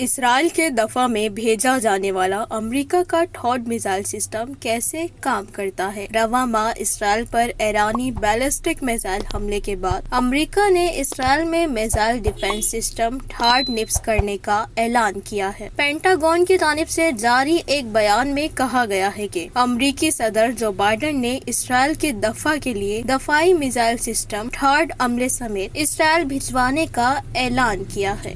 اسرائیل کے دفاع میں بھیجا جانے والا امریکہ کا ٹھوڈ میزائل سسٹم کیسے کام کرتا ہے؟ رواں ماہ اسرائیل پر ایرانی بیلسٹک میزائل حملے کے بعد امریکہ نے اسرائیل میں میزائل ڈیفنس سسٹم ٹھاڈ نصب کرنے کا اعلان کیا ہے۔ پینٹاگون کی جانب سے جاری ایک بیان میں کہا گیا ہے کہ امریکی صدر جو بائیڈن نے اسرائیل کے دفاع کے لیے دفاعی میزائل سسٹم ٹھاڈ عملے سمیت اسرائیل بھجوانے کا اعلان کیا ہے۔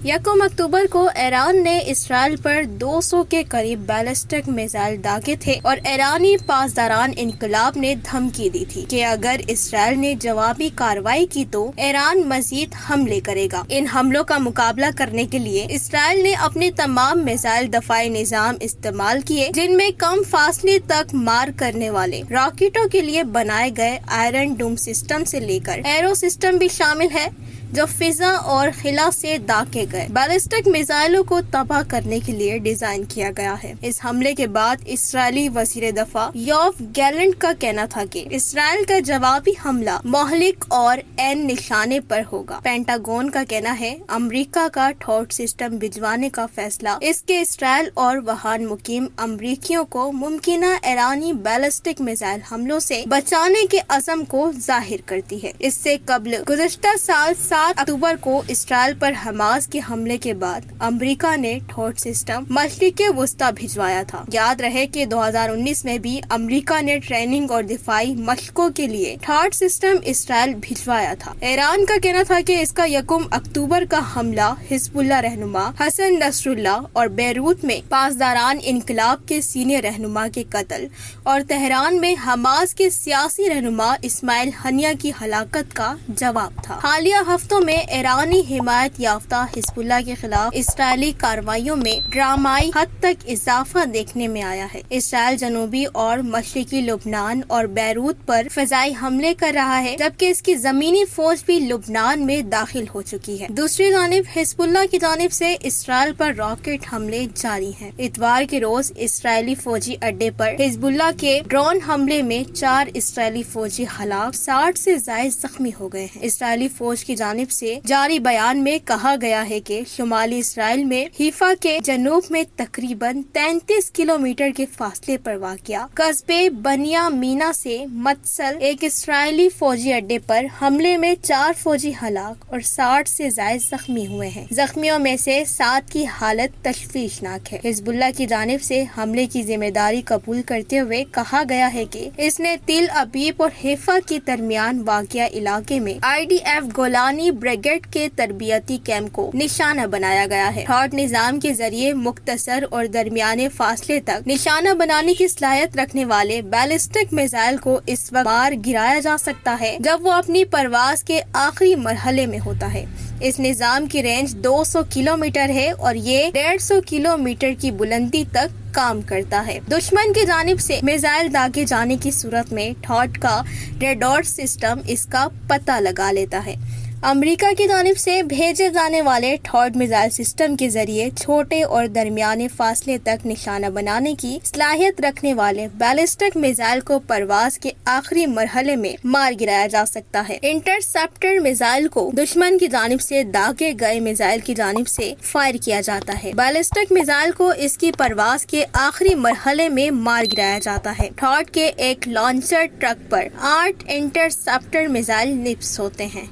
1 اکتوبر کو ایران نے اسرائیل پر 200 کے قریب بیلسٹک میزائل داغے تھے اور ایرانی پاسداران انقلاب نے دھمکی دی تھی کہ اگر اسرائیل نے جوابی کارروائی کی تو ایران مزید حملے کرے گا۔ ان حملوں کا مقابلہ کرنے کے لیے اسرائیل نے اپنے تمام میزائل دفاعی نظام استعمال کیے، جن میں کم فاصلے تک مار کرنے والے راکٹوں کے لیے بنائے گئے آئرن ڈوم سسٹم سے لے کر ایرو سسٹم بھی شامل ہے، جو فضا اور خلا سے داغے گئے بیلسٹک میزائلوں کو تباہ کرنے کے لیے ڈیزائن کیا گیا ہے۔ اس حملے کے بعد اسرائیلی وزیر دفاع یوف گیلنٹ کا کہنا تھا کہ اسرائیل کا جوابی حملہ مہلک اور عین نشانے پر ہوگا۔ پینٹاگون کا کہنا ہے امریکہ کا ٹھوڈ سسٹم بھجوانے کا فیصلہ اس کے اسرائیل اور وہاں مقیم امریکیوں کو ممکنہ ایرانی بیلسٹک میزائل حملوں سے بچانے کے عزم کو ظاہر کرتی ہے۔ اس سے قبل گزشتہ سال 7 اکتوبر کو اسرائیل پر حماس کے حملے کے بعد امریکہ نے ٹھوڈ سسٹم مشرق وسطی بھجوایا تھا۔ یاد رہے کہ 2019 میں بھی امریکہ نے ٹریننگ اور دفاعی مشقوں کے لیے ٹھوڈ سسٹم اسرائیل بھجوایا تھا۔ ایران کا کہنا تھا کہ اس کا 1 اکتوبر کا حملہ حزب اللہ رہنما حسن نصر اللہ اور بیروت میں پاسداران انقلاب کے سینئر رہنما کے قتل اور تہران میں حماس کے سیاسی رہنما اسماعیل ہنیہ کی ہلاکت کا جواب تھا۔ حالیہ ہفتوں میں ایرانی حمایت یافتہ حزب اللہ کے خلاف اسرائیلی کارروائیوں میں ڈرامائی حد تک اضافہ دیکھنے میں آیا ہے۔ اسرائیل جنوبی اور مشرقی لبنان اور بیروت پر فضائی حملے کر رہا ہے، جبکہ اس کی زمینی فوج بھی لبنان میں داخل ہو چکی ہے۔ دوسری جانب حزب اللہ کی جانب سے اسرائیل پر راکٹ حملے جاری ہیں۔ اتوار کے روز اسرائیلی فوجی اڈے پر حزب اللہ کے ڈرون حملے میں 4 اسرائیلی فوجی ہلاک، 60 سے زائد زخمی ہو گئے ہیں۔ اسرائیلی فوج کی جانب سے جاری بیان میں کہا گیا ہے کہ شمالی اسرائیل میں حیفا کے جنوب میں تقریباً 33 کلومیٹر کے فاصلے پر واقع قصبے بنیا مینا سے متصل ایک اسرائیلی فوجی اڈے پر حملے میں 4 فوجی ہلاک اور 60 سے زائد زخمی ہوئے ہیں۔ زخمیوں میں سے 7 کی حالت تشویشناک ہے۔ حزب اللہ کی جانب سے حملے کی ذمہ داری قبول کرتے ہوئے کہا گیا ہے کہ اس نے تل ابیب اور حیفا کے درمیان واقع علاقے میں IDF گولانی بریگیڈ کے تربیتی کیمپ کو نشانہ بنایا گیا ہے۔ ٹھوڈ نظام کے ذریعے مختصر اور درمیانے فاصلے تک نشانہ بنانے کی صلاحیت رکھنے والے بیلسٹک میزائل کو اس وقت مار گرایا جا سکتا ہے جب وہ اپنی پرواز کے آخری مرحلے میں ہوتا ہے۔ اس نظام کی رینج 200 کلومیٹر ہے اور یہ 150 کلومیٹر کی بلندی تک کام کرتا ہے۔ دشمن کی جانب سے میزائل داغے جانے کی صورت میں ٹھوڈ کا ریڈار سسٹم اس کا پتہ لگا لیتا ہے۔ امریکہ کی جانب سے بھیجے جانے والے ٹھوڈ میزائل سسٹم کے ذریعے چھوٹے اور درمیانے فاصلے تک نشانہ بنانے کی صلاحیت رکھنے والے بیلسٹک میزائل کو پرواز کے آخری مرحلے میں مار گرایا جا سکتا ہے۔ انٹرسپٹر میزائل کو دشمن کی جانب سے داغے گئے میزائل کی جانب سے فائر کیا جاتا ہے۔ بیلسٹک میزائل کو اس کی پرواز کے آخری مرحلے میں مار گرایا جاتا ہے۔ ٹھوڈ کے ایک لانچر ٹرک پر 8 انٹرسپٹر میزائل نصب ہوتے ہیں۔